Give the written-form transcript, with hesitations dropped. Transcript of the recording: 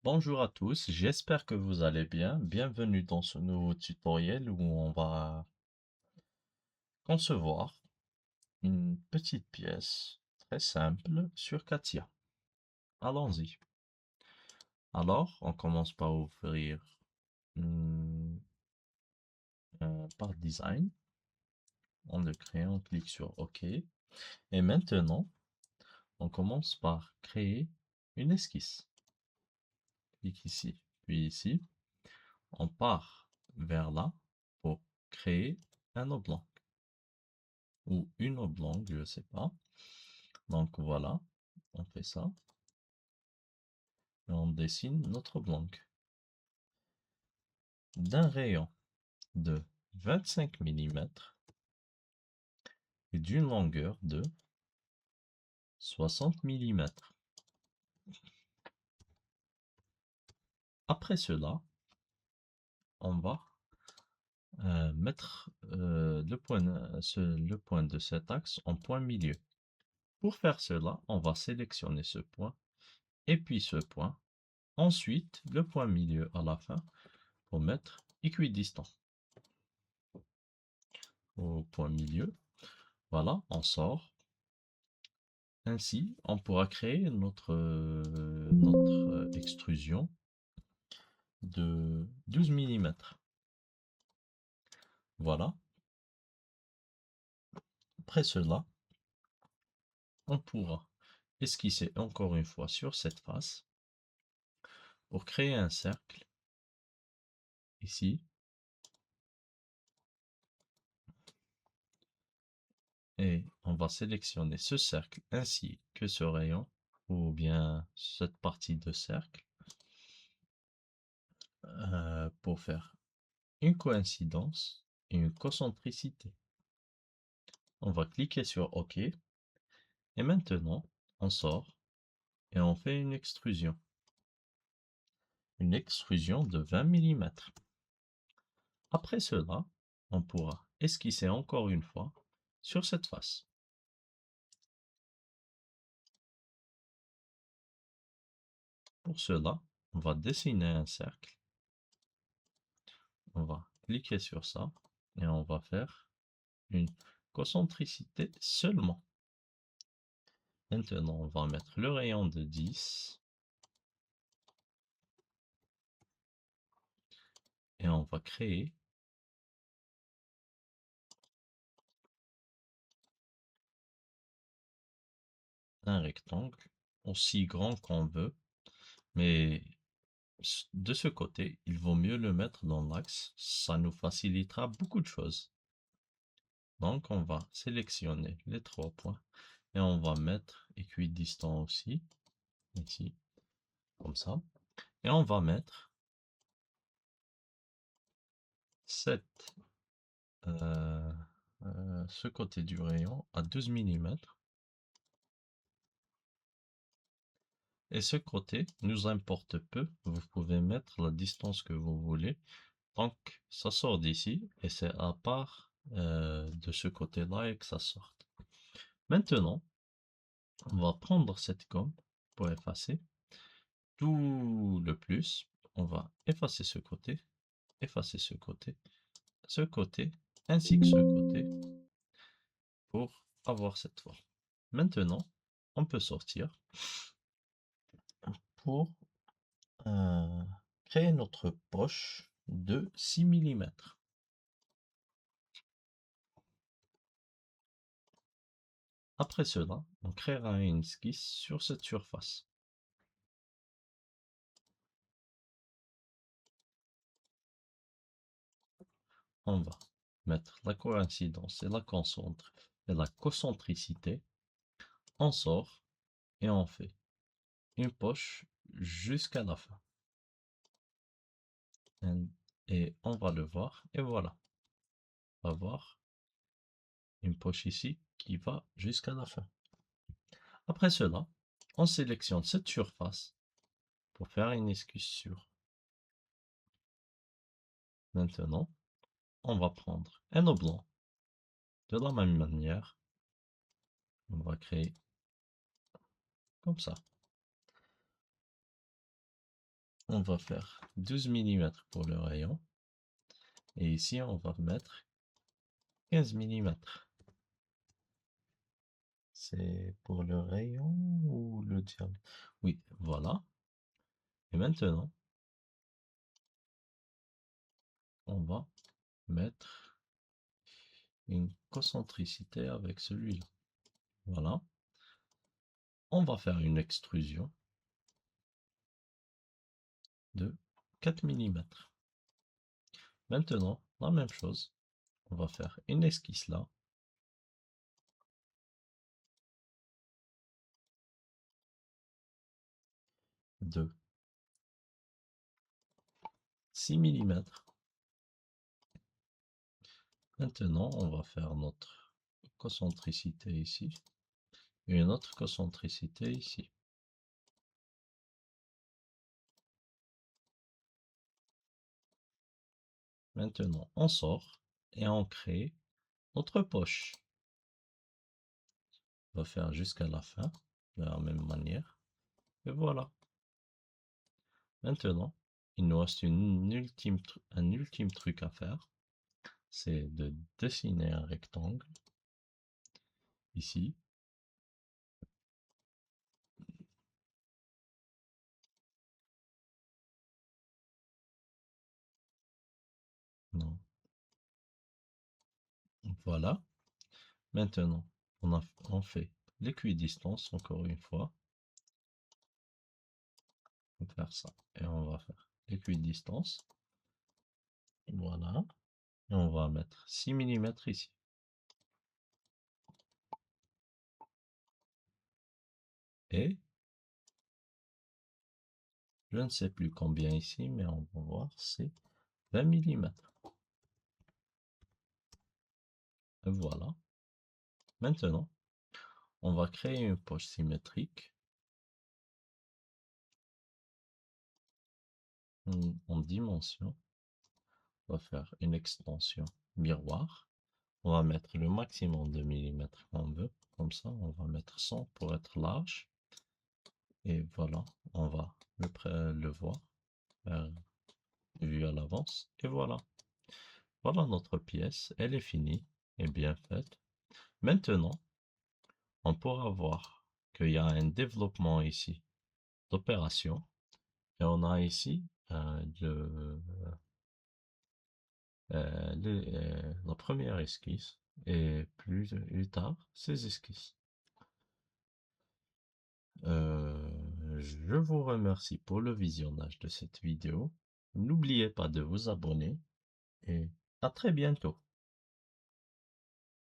Bonjour à tous, j'espère que vous allez bien. Bienvenue dans ce nouveau tutoriel où on va concevoir une petite pièce très simple sur Katia. Allons-y. Alors, on commence par ouvrir hmm, par design. On le crée, on clique sur OK. Et maintenant, on commence par créer une esquisse. Clique ici, puis ici. On part vers là pour créer un oblong. Ou une oblongue, je sais pas. Donc voilà, on fait ça. Et on dessine notre oblongue. D'un rayon de 25 millimètres et d'une longueur de 60 millimètres. Après cela, on va mettre le point de cet axe en point milieu. Pour faire cela, on va sélectionner ce point et puis ce point. Ensuite, le point milieu à la fin pour mettre équidistant. Au point milieu, voilà, on sort. Ainsi, on pourra créer notre extrusion de 12 millimètres. Voilà. Après cela, on pourra esquisser encore une fois sur cette face pour créer un cercle ici. Et on va sélectionner ce cercle ainsi que ce rayon ou bien cette partie de cercle pour faire une coïncidence et une concentricité. On va cliquer sur OK et maintenant on sort et on fait une extrusion. Une extrusion de 20 millimètres. Après cela, on pourra esquisser encore une fois sur cette face. Pour cela, on va dessiner un cercle. On va cliquer sur ça et on va faire une concentricité seulement. Maintenant, on va mettre le rayon de 10 et on va créer un rectangle aussi grand qu'on veut, mais de ce côté, il vaut mieux le mettre dans l'axe, ça nous facilitera beaucoup de choses. Donc, on va sélectionner les 3 points et on va mettre équidistant aussi, ici, comme ça. Et on va mettre cette, ce côté du rayon à 12 millimètres. Et ce côté nous importe peu, vous pouvez mettre la distance que vous voulez. Donc, ça sort d'ici et c'est à part de ce côté-là et que ça sorte. Maintenant, on va prendre cette gomme pour effacer tout le plus. On va effacer ce côté, ce côté, ainsi que ce côté pour avoir cette forme. Maintenant, on peut sortir pour créer notre poche de 6 millimètres. Après cela, on créera une esquisse sur cette surface. On va mettre la coïncidence et la concentricité. On sort et on fait une poche jusqu'à la fin. Et on va le voir et voilà. On va voir une poche ici qui va jusqu'à la fin. Après cela, on sélectionne cette surface pour faire une esquisse sur. Maintenant, on va prendre un oblong. De la même manière, on va créer comme ça. On va faire 12 millimètres pour le rayon. Et ici, on va mettre 15 millimètres. C'est pour le rayon ou le diamètre? Oui, voilà. Et maintenant, on va mettre une concentricité avec celui-là. Voilà. On va faire une extrusion de 4 millimètres. Maintenant, la même chose. On va faire une esquisse là. De 6 millimètres. Maintenant, on va faire notre concentricité ici. Et une autre concentricité ici. Maintenant, on sort et on crée notre poche. On va faire jusqu'à la fin de la même manière. Et voilà. Maintenant, il nous reste un ultime truc à faire. C'est de dessiner un rectangle ici. Non. Voilà. Maintenant, on fait l'équidistance encore une fois. On va faire ça. Et on va faire l'équidistance. Voilà. Et on va mettre 6 millimètres ici. Et je ne sais plus combien ici, mais on va voir, c'est 20 millimètres. Et voilà. Maintenant, on va créer une poche symétrique en dimension. On va faire une extension miroir. On va mettre le maximum de millimètres qu'on veut. Comme ça, on va mettre 100 pour être large. Et voilà, on va le voir vu à l'avance. Et voilà. Voilà notre pièce. Elle est finie et bien faite. Maintenant, on pourra voir qu'il y a un développement ici d'opération. Et on a ici la première esquisse et plus tard ces esquisses. Je vous remercie pour le visionnage de cette vidéo. N'oubliez pas de vous abonner et à très bientôt.